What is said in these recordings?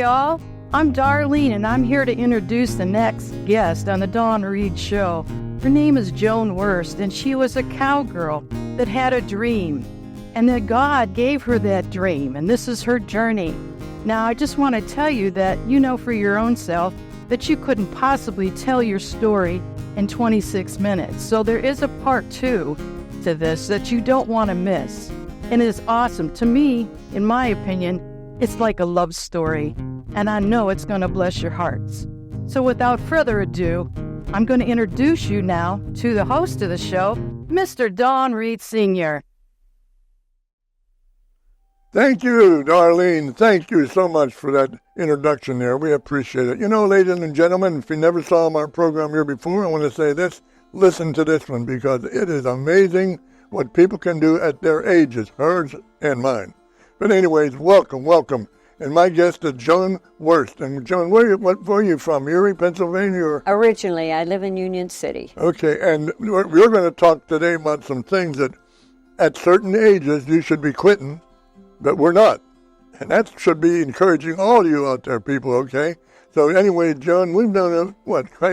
all. I'm Darlene, and I'm here to introduce the next guest on the Dawn Reed Show. Her name is Joan Wurst, and she was a cowgirl that had a dream, and that God gave her that dream, and this is her journey. Now, I just want to tell you that you know for your own self that you couldn't possibly tell your story in 26 minutes. So there is a part 2 to this that you don't want to miss. And it's awesome. To me, in my opinion, it's like a love story, and I know it's going to bless your hearts. So without further ado, I'm going to introduce you now to the host of the show, Mr. Don Reed Sr. Thank you, Darlene. Thank you so much for that introduction there. We appreciate it. You know, ladies and gentlemen, if you never saw our program here before, I want to say this. Listen to this one, because it is amazing what people can do at their ages, hers and mine. But anyways, welcome. And my guest is Joan Wurst. And Joan, where are you from? Erie, Pennsylvania? Or? Originally, I live in Union City. Okay, and we're going to talk today about some things that at certain ages you should be quitting, but we're not. And that should be encouraging all of you out there, people, okay? So anyway, Joan, we've known,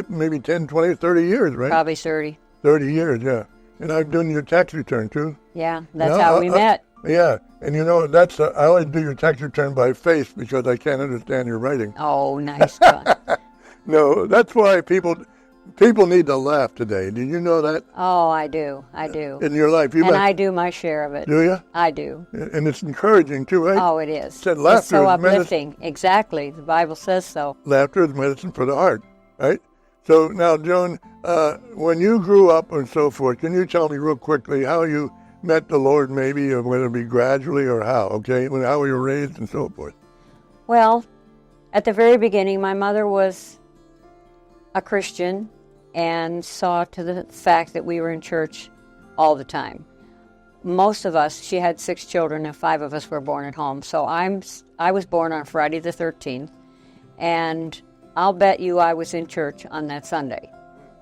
maybe 10, 20, 30 years, right? Probably 30. 30 years, yeah. And I've done your tax return, too. Yeah, that's how we met. Yeah, and you know, I always do your tax return by face because I can't understand your writing. Oh, nice one. No, that's why people need to laugh today. Do you know that? Oh, I do. In your life. I do my share of it. Do you? I do. And it's encouraging, too, right? Oh, it is. Said laughter it's so is uplifting. Medicine. Exactly. The Bible says so. Laughter is medicine for the heart, right? So now, Joan, when you grew up and so forth, can you tell me real quickly how you met the Lord, maybe, or whether it be gradually or how, okay? How you were raised and so forth? Well, at the very beginning, my mother was a Christian and saw to the fact that we were in church all the time. Most of us, she had 6 children, and 5 of us were born at home. So I was born on Friday the 13th, and I'll bet you I was in church on that Sunday.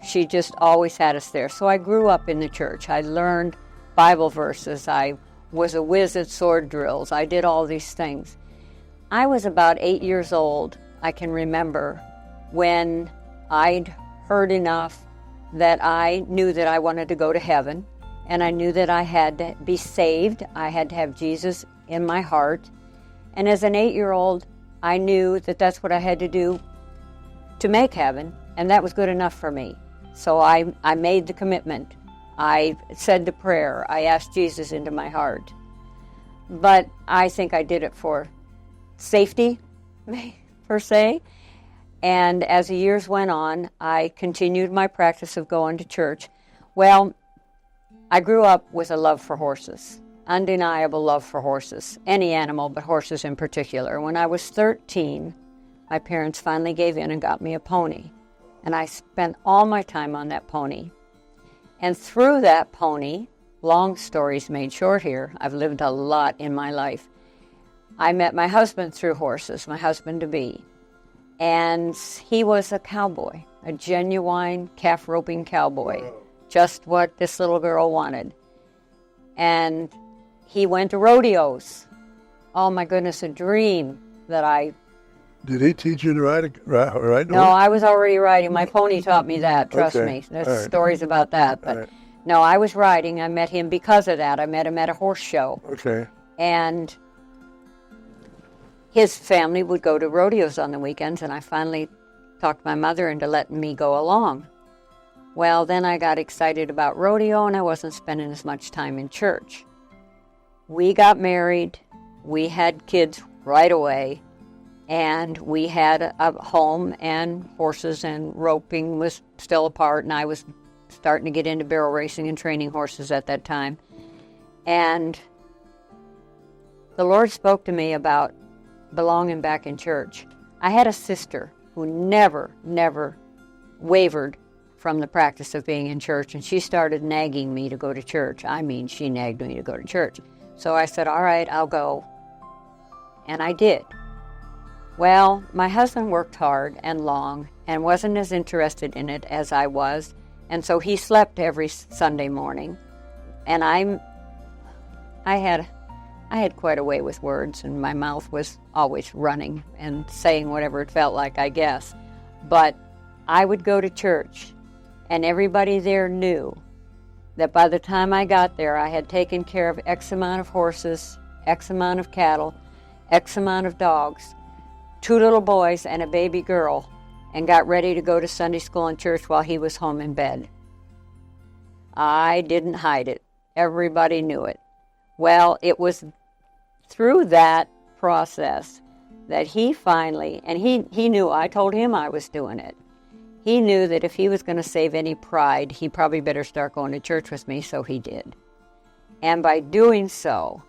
She just always had us there. So I grew up in the church. I learned Bible verses. I was a whiz at sword drills. I did all these things. I was about 8 years old, I can remember, when I'd heard enough that I knew that I wanted to go to heaven, and I knew that I had to be saved. I had to have Jesus in my heart. And as an 8-year-old, I knew that that's what I had to do to make heaven, and that was good enough for me. So I made the commitment. I said the prayer. I asked Jesus into my heart. But I think I did it for safety, per se. And as the years went on, I continued my practice of going to church. Well, I grew up with a love for horses, undeniable love for horses, any animal, but horses in particular. When I was 13, my parents finally gave in and got me a pony. And I spent all my time on that pony. And through that pony, long stories made short here, I've lived a lot in my life. I met my husband through horses, my husband-to-be. And he was a cowboy, a genuine calf-roping cowboy, just what this little girl wanted. And he went to rodeos. Oh, my goodness, a dream that I... Did he teach you to ride? No, I was already riding. My pony taught me that, trust me. There's stories about that. But no, I was riding. I met him because of that. I met him at a horse show. Okay. And his family would go to rodeos on the weekends, and I finally talked my mother into letting me go along. Well, then I got excited about rodeo, and I wasn't spending as much time in church. We got married. We had kids right away. And we had a home, and horses and roping was still a part, and I was starting to get into barrel racing and training horses at that time. And the Lord spoke to me about belonging back in church. I had a sister who never wavered from the practice of being in church, and she started nagging me to go to church. I mean, she nagged me to go to church. So I said, all right, I'll go. And I did. Well, my husband worked hard and long and wasn't as interested in it as I was, and so he slept every Sunday morning. And I I had quite a way with words, and my mouth was always running and saying whatever it felt like, I guess. But I would go to church, and everybody there knew that by the time I got there, I had taken care of X amount of horses, X amount of cattle, X amount of dogs, 2 little boys and a baby girl, and got ready to go to Sunday school and church while he was home in bed. I didn't hide it. Everybody knew it. Well, it was through that process that he finally, and he knew, I told him I was doing it. He knew that if he was going to save any pride, he probably better start going to church with me, so he did. And by doing so,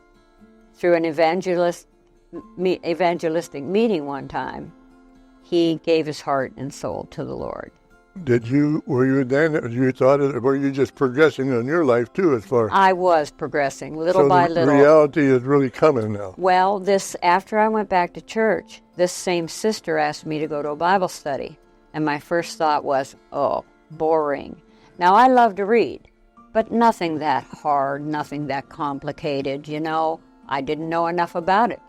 through an evangelistic meeting one time, he gave his heart and soul to the Lord. Were you just progressing in your life too, as far? I was progressing, little by little. So reality is really coming now. Well, after I went back to church, this same sister asked me to go to a Bible study. And my first thought was, oh, boring. Now, I love to read, but nothing that hard, nothing that complicated, you know. I didn't know enough about it.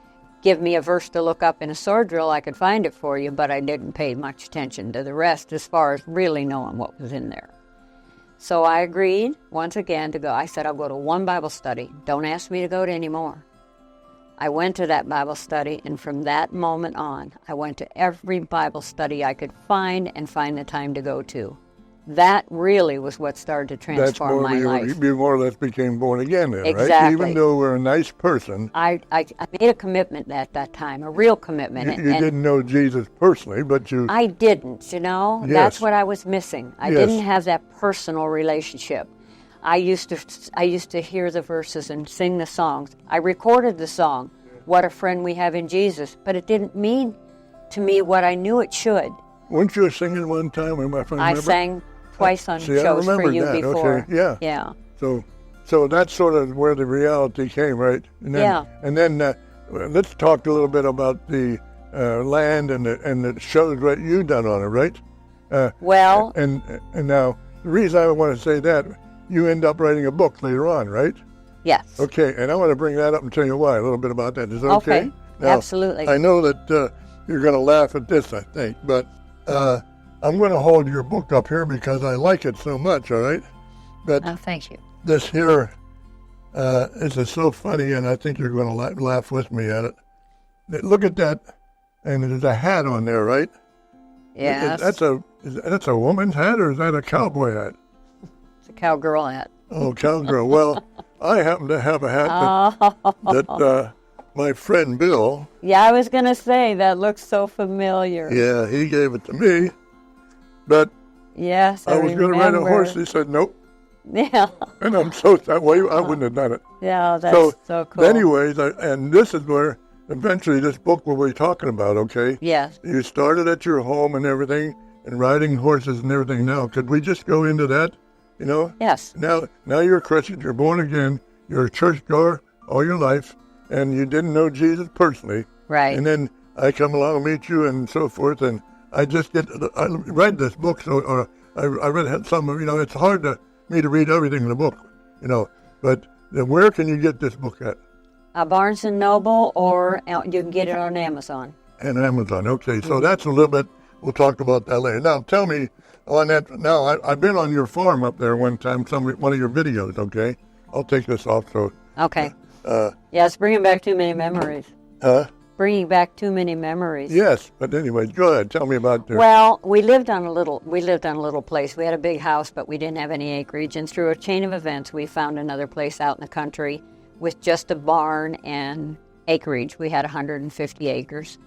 Give me a verse to look up in a sword drill, I could find it for you, but I didn't pay much attention to the rest as far as really knowing what was in there. So I agreed, once again, to go. I said, I'll go to one Bible study. Don't ask me to go to any more. I went to that Bible study, and from that moment on, I went to every Bible study I could find the time to go to. That really was what started to transform my life. You more or less became born again then, exactly. Right? Even though we're a nice person. I made a commitment at that time, a real commitment. You didn't know Jesus personally, but you... I didn't, you know. Yes. That's what I was missing. I didn't have that personal relationship. I used to hear the verses and sing the songs. I recorded the song, What a Friend We Have in Jesus, but it didn't mean to me what I knew it should. Weren't you singing one time? I sang twice on shows for you that. before. Okay. Yeah. Yeah. So that's sort of where the reality came, right? And then, And then let's talk a little bit about the land and the shows that you've done on it, right? Well. And now the reason I want to say that, you end up writing a book later on, right? Yes. Okay, and I want to bring that up and tell you why, a little bit about that. Is that okay? Okay, now, absolutely. I know that you're going to laugh at this, I think, but I'm going to hold your book up here because I like it so much, all right? But thank you. This here, this is so funny, and I think you're going to laugh with me at it. Look at that, and there's a hat on there, right? Yes. That's a woman's hat, or is that a cowboy hat? It's a cowgirl hat. Oh, cowgirl. Well, I happen to have a hat that my friend Bill... Yeah, I was going to say, that looks so familiar. Yeah, he gave it to me, but yes, I was going to ride a horse. He said, nope. Yeah. And I'm so sad. Well, I wouldn't have done it. Yeah, that's so cool. Anyways, and this is where eventually this book will be talking about, okay? Yes. You started at your home and everything, and riding horses and everything now. Could we just go into that, you know? Yes. Now you're a Christian, you're born again, you're a churchgoer all your life, and you didn't know Jesus personally. Right. And then I come along and meet you and so forth, and I read this book, or I read some of, you know, it's hard to me to read everything in the book, you know, but where can you get this book at? Barnes & Noble, or you can get it on Amazon. And Amazon, okay. So that's a little bit, we'll talk about that later. Now, tell me on that, now, I've been on your farm up there one time, one of your videos, okay? I'll take this off, so. Okay. Yes, bringing back too many memories. Huh? Bringing back too many memories. Yes, but anyway, go ahead. Tell me about this. Well, we lived on a little place. We had a big house, but we didn't have any acreage. And through a chain of events, we found another place out in the country with just a barn and acreage. We had 150 acres.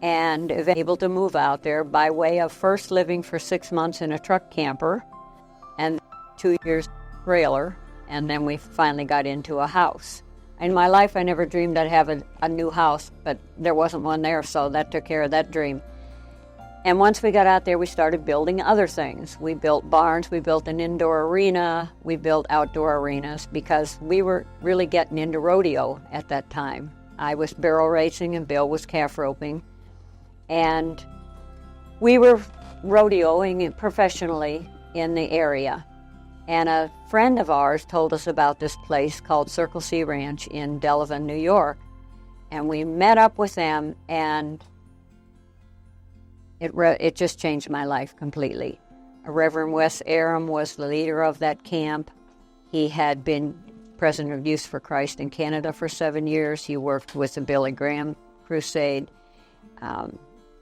And able to move out there by way of first living for 6 months in a truck camper and 2 years trailer. And then we finally got into a house. In my life, I never dreamed I'd have a new house, but there wasn't one there, so that took care of that dream. And once we got out there, we started building other things. We built barns, we built an indoor arena, we built outdoor arenas, because we were really getting into rodeo at that time. I was barrel racing and Bill was calf roping. And we were rodeoing professionally in the area. And a friend of ours told us about this place called Circle C Ranch in Delavan, New York. And we met up with them, and it just changed my life completely. Reverend Wes Aram was the leader of that camp. He had been president of Youth for Christ in Canada for 7 years. He worked with the Billy Graham Crusade.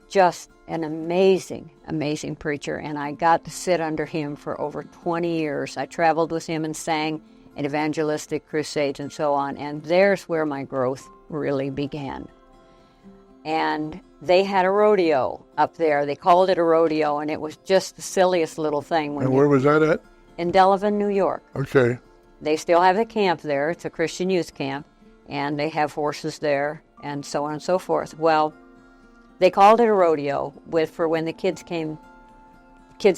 Just an amazing, amazing preacher, and I got to sit under him for over 20 years. I traveled with him and sang at evangelistic crusades and so on, and there's where my growth really began. And they had a rodeo up there. They called it a rodeo, and it was just the silliest little thing. And where was that at? In Delavan, New York. Okay. They still have a camp there. It's a Christian youth camp, and they have horses there and so on and so forth. Well, they called it a rodeo for when the kids'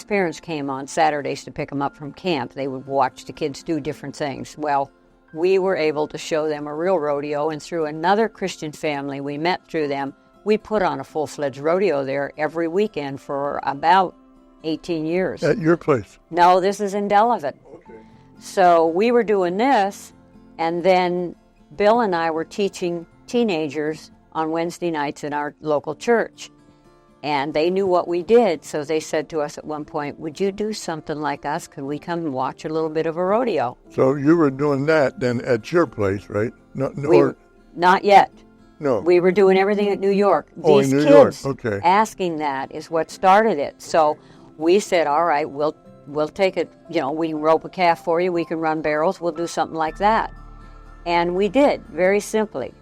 parents came on Saturdays to pick them up from camp. They would watch the kids do different things. Well, we were able to show them a real rodeo, and through another Christian family we met through them, we put on a full-fledged rodeo there every weekend for about 18 years. At your place? No, this is in Delavan. Okay. So we were doing this, and then Bill and I were teaching teenagers on Wednesday nights in our local church. And they knew what we did, so they said to us at one point, would you do something like us? Could we come and watch a little bit of a rodeo? So you were doing that then at your place, right? Not yet. No. We were doing everything at New York. Oh, These in New kids York. Okay. asking that is what started it. So we said, all right, we'll take it, we can rope a calf for you, we can run barrels, we'll do something like that. And we did, very simply.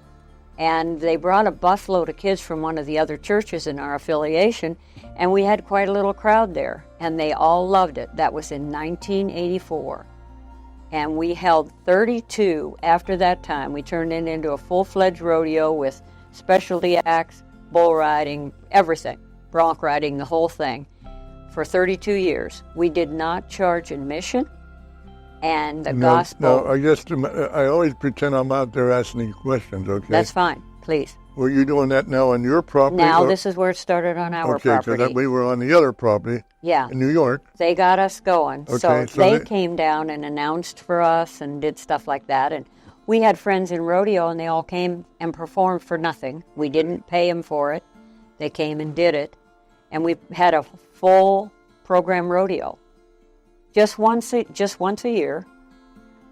And they brought a busload of kids from one of the other churches in our affiliation, and we had quite a little crowd there, and they all loved it. That was in 1984. And we held 32 after that time. We turned it into a full-fledged rodeo with specialty acts, bull riding, everything, bronc riding, the whole thing, for 32 years. We did not charge admission, and the gospel... No, I guess I always pretend I'm out there asking questions, okay? That's fine, please. Were you doing that now on your property? Now this is where it started on our property. Okay, because we were on the other property in New York. They got us going. Okay, so they came down and announced for us and did stuff like that. And we had friends in rodeo, and they all came and performed for nothing. We didn't pay them for it. They came and did it. And we had a full program rodeo. Just once a year.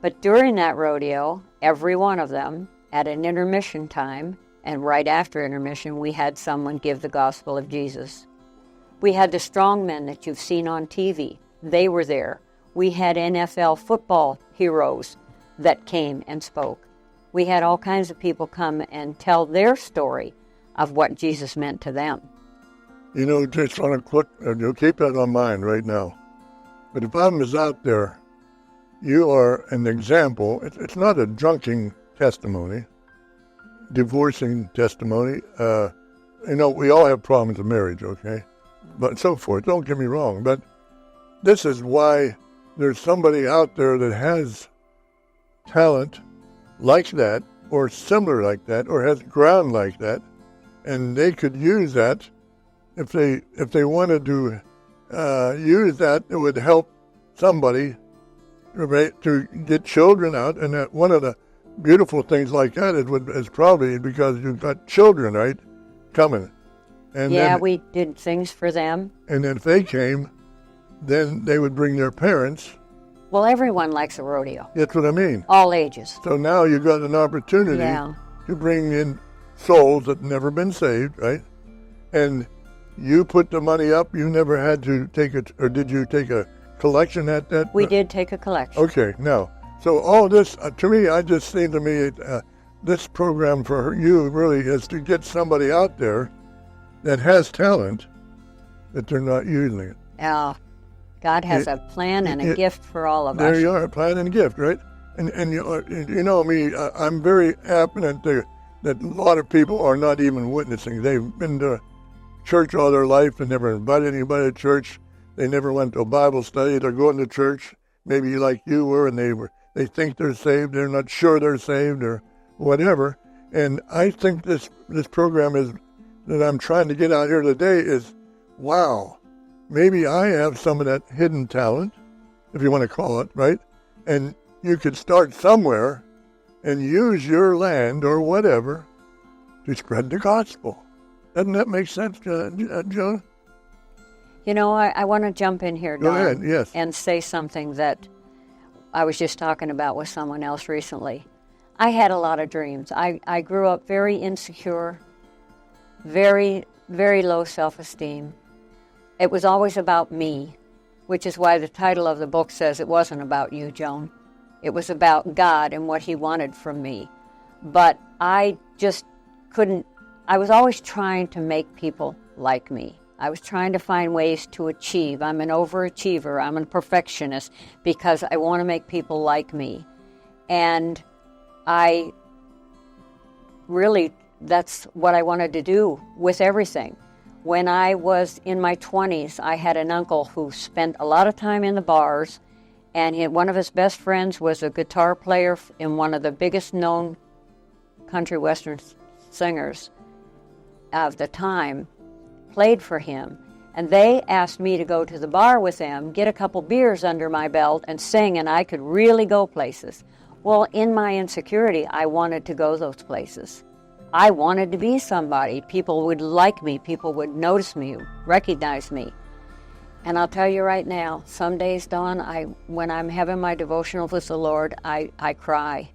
But during that rodeo, every one of them, at an intermission time, and right after intermission, we had someone give the gospel of Jesus. We had the strongmen that you've seen on TV. They were there. We had NFL football heroes that came and spoke. We had all kinds of people come and tell their story of what Jesus meant to them. Just on a quick, you'll keep that on mind right now. But if I was out there, you are an example. It's not a drunken testimony, divorcing testimony. We all have problems in marriage, okay? But so forth. Don't get me wrong. But this is why there's somebody out there that has talent like that, or similar like that, or has ground like that, and they could use that if they wanted to use that. It would help somebody to get children out, and that one of the beautiful things like that is probably because you've got children, right, coming. And then, we did things for them. And then if they came, then they would bring their parents. Well, everyone likes a rodeo. That's what I mean. All ages. So now you've got an opportunity to bring in souls that never been saved, right? And you put the money up. You never had to take it, or did you take a collection at that? We did take a collection. Okay, now, so all this, to me, this program for you really is to get somebody out there that has talent, that they're not using it. God has a plan and a gift for all of us. There you are, a plan and a gift, right? And you know me, I'm very happy that a lot of people are not even witnessing. They've been to church all their life and never invited anybody to church. They never went to a Bible study. They're going to church, maybe like you were, and they think they're saved. They're not sure they're saved or whatever. And I think this program is that I'm trying to get out here today is, wow, maybe I have some of that hidden talent if you want to call it, right? And you could start somewhere and use your land or whatever to spread the gospel. Doesn't that make sense, Joan? You know, I want to jump in here, Don, Go ahead, yes. and say something that I was just talking about with someone else recently. I had a lot of dreams. I grew up very insecure, very, very low self-esteem. It was always about me, which is why the title of the book says it wasn't about you, Joan. It was about God and what He wanted from me. But I just couldn't, I was always trying to make people like me. I was trying to find ways to achieve. I'm an overachiever. I'm a perfectionist because I want to make people like me. And I really, that's what I wanted to do with everything. When I was in my 20s, I had an uncle who spent a lot of time in the bars, and one of his best friends was a guitar player in one of the biggest known country western singers of the time, played for him. And they asked me to go to the bar with them, get a couple beers under my belt, and sing, and I could really go places. Well, in my insecurity, I wanted to go those places. I wanted to be somebody. People would like me. People would notice me, recognize me. And I'll tell you right now, some days, Dawn, when I'm having my devotional with the Lord, I cry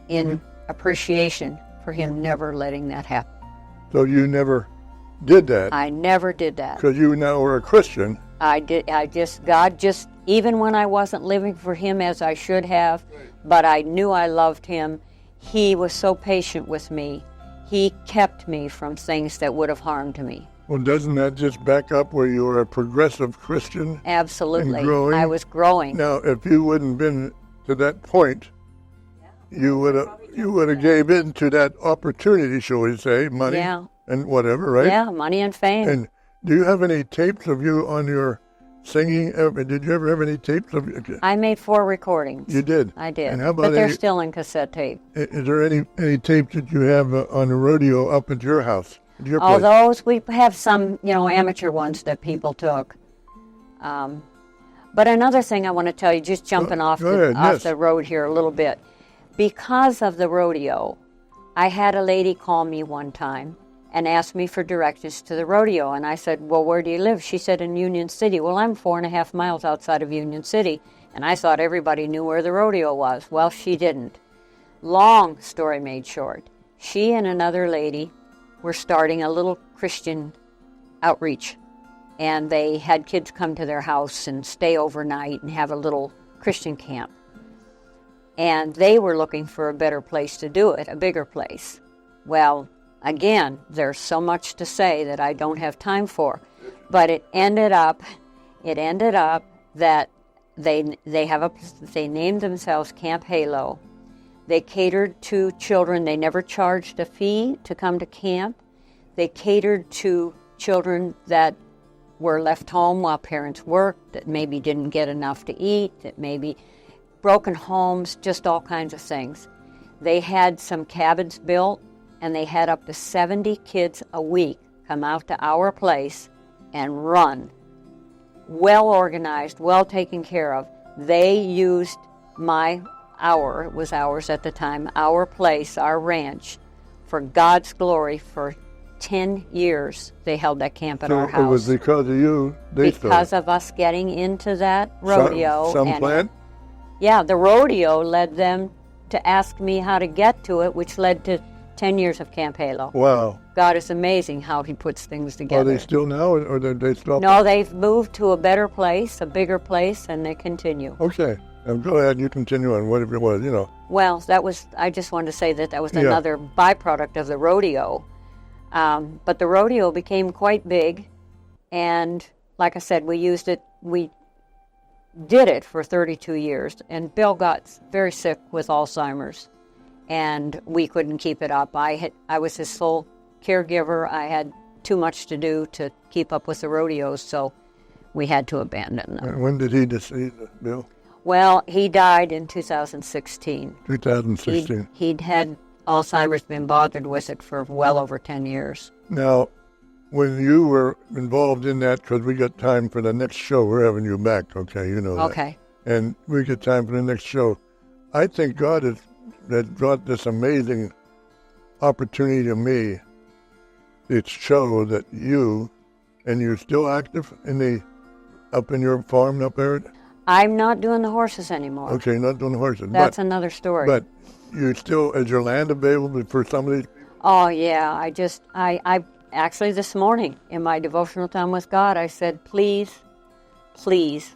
in appreciation for Him never letting that happen. So you never did that? I never did that. Because you now are a Christian. God just, even when I wasn't living for Him as I should have, but I knew I loved Him, He was so patient with me. He kept me from things that would have harmed me. Well, doesn't that just back up where you were a progressive Christian? Absolutely. And growing? I was growing. Now, if you wouldn't been to that point, you would have gave in to that opportunity, shall we say, money and whatever, right? Yeah, money and fame. And do you have any tapes of you on your singing? Did you ever have any tapes of you? I made 4 recordings. You did? I did. And how about but they're still in cassette tape. Is there any tapes that you have on the rodeo up at your house? At your place? Those, we have some, amateur ones that people took. But another thing I want to tell you, just jumping off the road here a little bit. Because of the rodeo, I had a lady call me one time and asked me for directions to the rodeo. And I said, well, where do you live? She said, in Union City. Well, I'm 4.5 miles outside of Union City. And I thought everybody knew where the rodeo was. Well, she didn't. Long story made short. She and another lady were starting a little Christian outreach. And they had kids come to their house and stay overnight and have a little Christian camp. And they were looking for a better place to do it, a bigger place. Well, again, there's so much to say that I don't have time for. But it ended up that they named themselves Camp Halo. They catered to children. They never charged a fee to come to camp. They catered to children that were left home while parents worked, that maybe didn't get enough to eat, that maybe broken homes, just all kinds of things. They had some cabins built, and they had up to 70 kids a week come out to our place and run. Well organized, well taken care of. They used it was ours at the time, our place, our ranch, for God's glory for 10 years. They held that camp at our house. So it was because of you because of us getting into that rodeo. Some plant? Yeah, the rodeo led them to ask me how to get to it, which led to 10 years of Camp Halo. Wow. God is amazing how He puts things together. Are they still now, or they stopped? No, they've moved to a better place, a bigger place, and they continue. Okay. Now go ahead, you continue on whatever it was, Well, I just wanted to say that was another byproduct of the rodeo. But the rodeo became quite big, and like I said, we did it for 32 years, and Bill got very sick with Alzheimer's, and we couldn't keep it up. I was his sole caregiver. I had too much to do to keep up with the rodeos, so we had to abandon them. And when did he decede, Bill? Well, he died in 2016. 2016. He'd had Alzheimer's, been bothered with it for well over 10 years. Now, when you were involved in that, because we got time for the next show, we're having you back, okay? You know that. Okay. and we get time for the next show. I think God has brought this amazing opportunity to me to show that you're still active up in your farm up there? I'm not doing the horses anymore. Okay, not doing the horses. That's another story. But you still, is your land available for some of these people? Oh, yeah. I actually this morning in my devotional time with God, I said, please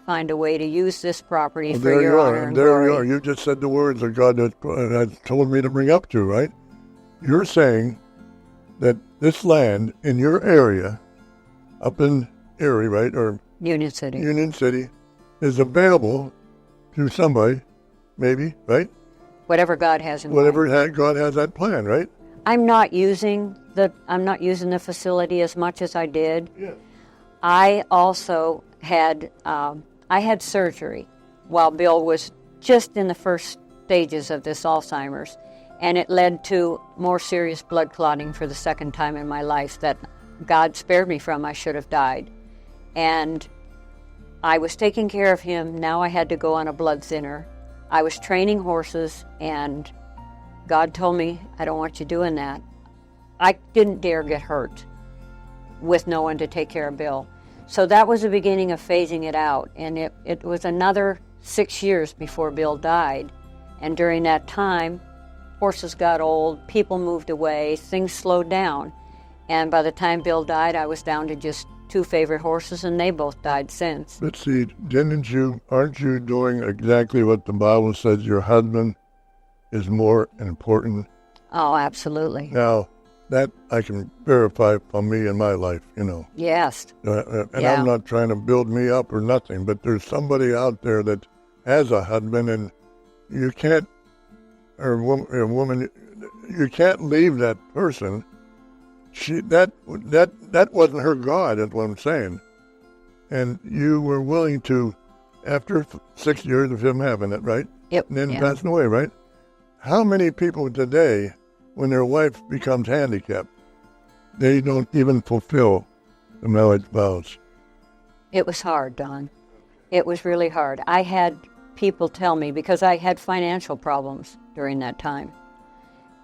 find a way to use this property for your honor and glory. There you are. You just said the words that God has told me to bring up to, right? You're saying that this land in your area, up in Erie, right, or Union City, is available to somebody, maybe, right? Whatever God has in mind. Whatever God has that plan, right? I'm not using the facility as much as I did. Yeah. I also had surgery while Bill was just in the first stages of this Alzheimer's, and it led to more serious blood clotting for the second time in my life that God spared me from. I should have died. And I was taking care of him. Now I had to go on a blood thinner. I was training horses, and God told me, I don't want you doing that. I didn't dare get hurt with no one to take care of Bill. So that was the beginning of phasing it out. And it was another 6 years before Bill died. And during that time, horses got old, people moved away, things slowed down. And by the time Bill died, I was down to just 2 favorite horses, and they both died since. But see, aren't you doing exactly what the Bible says your husband is more important? Oh, absolutely. Now, that I can verify from me in my life, Yes. And I'm not trying to build me up or nothing, but there's somebody out there that has a husband, and you can't, or a woman, you can't leave that person. That wasn't her God, is what I'm saying. And you were willing to, after 6 years of him having it, right? Yep. And then passing away, right? How many people today, when their wife becomes handicapped, they don't even fulfill the marriage vows? It was hard, Don. It was really hard. I had people tell me, because I had financial problems during that time,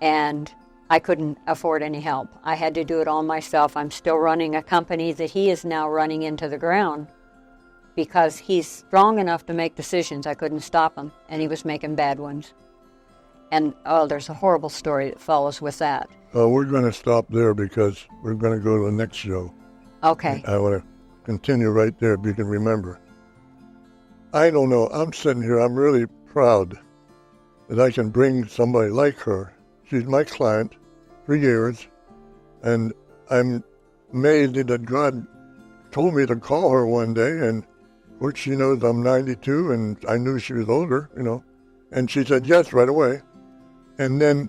and I couldn't afford any help. I had to do it all myself. I'm still running a company that he is now running into the ground because he's strong enough to make decisions. I couldn't stop him, and he was making bad ones. And, there's a horrible story that follows with that. We're going to stop there because we're going to go to the next show. Okay. I want to continue right there if you can remember. I don't know. I'm sitting here. I'm really proud that I can bring somebody like her. She's my client for years, and I'm amazed that God told me to call her one day, and of course she knows I'm 92, and I knew she was older, and she said yes right away. And then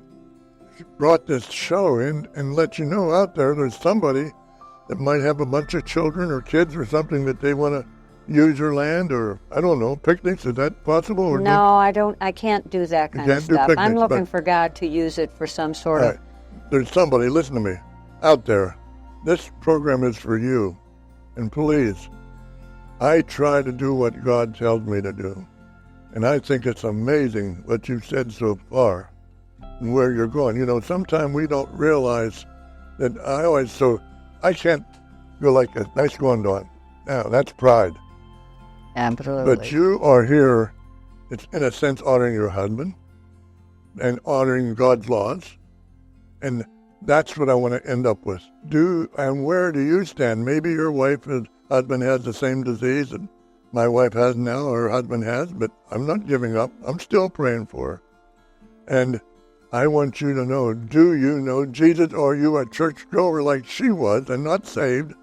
she brought this show in and let you know out there's somebody that might have a bunch of children or kids or something that they want to use your land, or I don't know, picnics. Is that possible? Or no, I can't do that kind of stuff. I'm looking for God to use it for some sort of... There's somebody, listen to me, out there. This program is for you. And please, I try to do what God tells me to do. And I think it's amazing what you've said so far and where you're going. Sometimes we don't realize that I can't go like this. Nice going, Dawn. Now, that's pride. Absolutely. But you are here, it's in a sense honoring your husband and honoring God's laws. And that's what I want to end up with. And where do you stand? Maybe your husband has the same disease that my wife has now, or her husband has, but I'm not giving up. I'm still praying for her. And I want you to know, do you know Jesus, or are you a church goer like she was and not saved?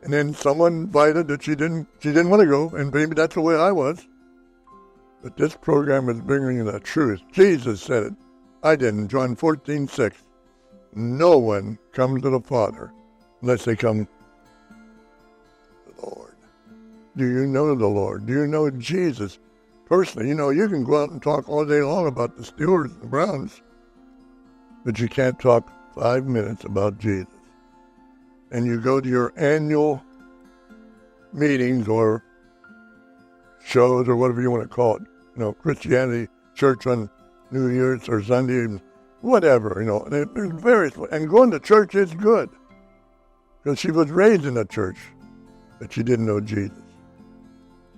And then someone invited that she didn't want to go, and maybe that's the way I was. But this program is bringing the truth. Jesus said it. I didn't. John 14:6. No one comes to the Father unless they come to the Lord. Do you know the Lord? Do you know Jesus personally? You can go out and talk all day long about the Steelers and the Browns, but you can't talk 5 minutes about Jesus. And you go to your annual meetings or shows or whatever you want to call it. Christianity, church on New Year's or Sunday, whatever, There's various, and going to church is good. Because she was raised in a church, but she didn't know Jesus.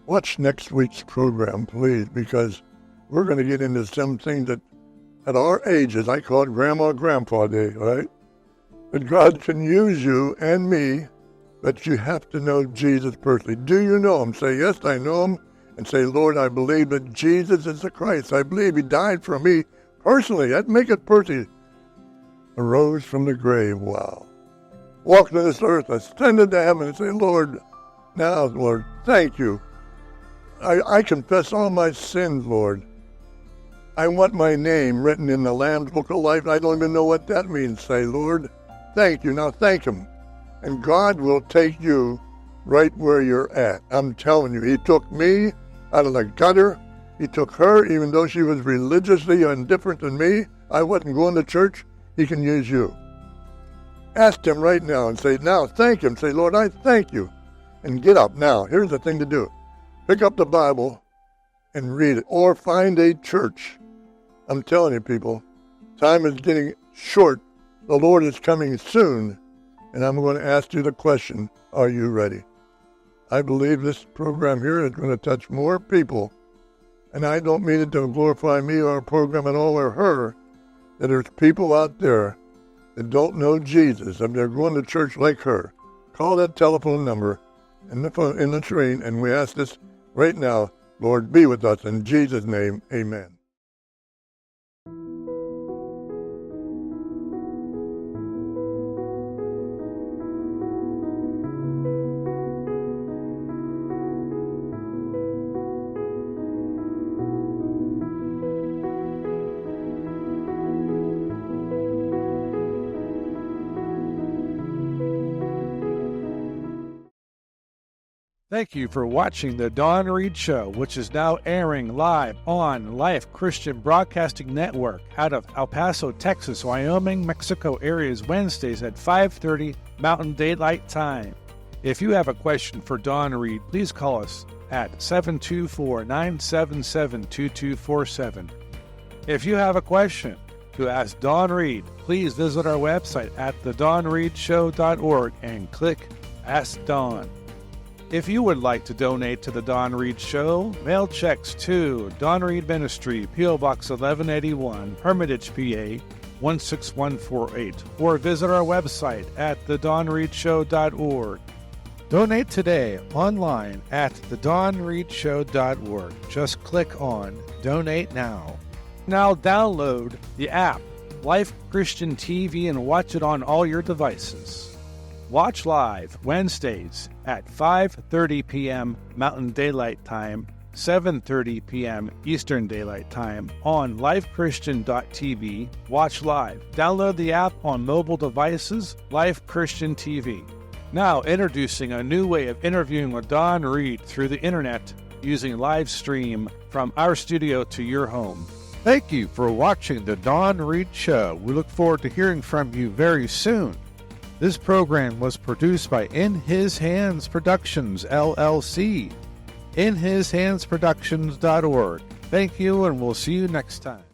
Watch next week's program, please, because we're going to get into some things that at our ages, I call it Grandma Grandpa Day, right? But God can use you and me, but you have to know Jesus personally. Do you know him? Say, yes, I know him. And say, Lord, I believe that Jesus is the Christ. I believe he died for me personally. That make it personal. Arose from the grave. Wow. Walked on this earth, ascended to heaven, and say, Lord, now, Lord, thank you. I confess all my sins, Lord. I want my name written in the Lamb's Book of Life. I don't even know what that means. Say, Lord, thank you. Now thank him. And God will take you right where you're at. I'm telling you, he took me out of the gutter. He took her, even though she was religiously indifferent than me. I wasn't going to church. He can use you. Ask him right now and say, now thank him. Say, Lord, I thank you. And get up now. Here's the thing to do. Pick up the Bible and read it. Or find a church. I'm telling you, people, time is getting short. The Lord is coming soon. And I'm going to ask you the question, are you ready? I believe this program here is going to touch more people. And I don't mean it to glorify me or our program at all or her. That there's people out there that don't know Jesus, and they're going to church like her. Call that telephone number in the train, and we ask this right now. Lord, be with us in Jesus' name. Amen. Thank you for watching The Dawn Reed Show, which is now airing live on Life Christian Broadcasting Network out of El Paso, Texas, Wyoming, Mexico areas Wednesdays at 5:30 Mountain Daylight Time. If you have a question for Dawn Reed, please call us at 724-977-2247. If you have a question to ask Dawn Reed, please visit our website at thedawnreedshow.org and click Ask Dawn. If you would like to donate to The Dawn Reed Show, mail checks to Dawn Reed Ministry, P.O. Box 1181, Hermitage, PA 16148, or visit our website at thedawnreedshow.org. Donate today online at thedawnreedshow.org. Just click on Donate Now. Now download the app Life Christian TV and watch it on all your devices. Watch live Wednesdays at 5:30 p.m. Mountain Daylight Time, 7:30 p.m. Eastern Daylight Time on lifechristian.tv. Watch live. Download the app on mobile devices, Life Christian TV. Now introducing a new way of interviewing with Dawn Reed through the internet using live stream from our studio to your home. Thank you for watching The Dawn Reed Show. We look forward to hearing from you very soon. This program was produced by In His Hands Productions, LLC. InHisHandsProductions.org. Thank you, and we'll see you next time.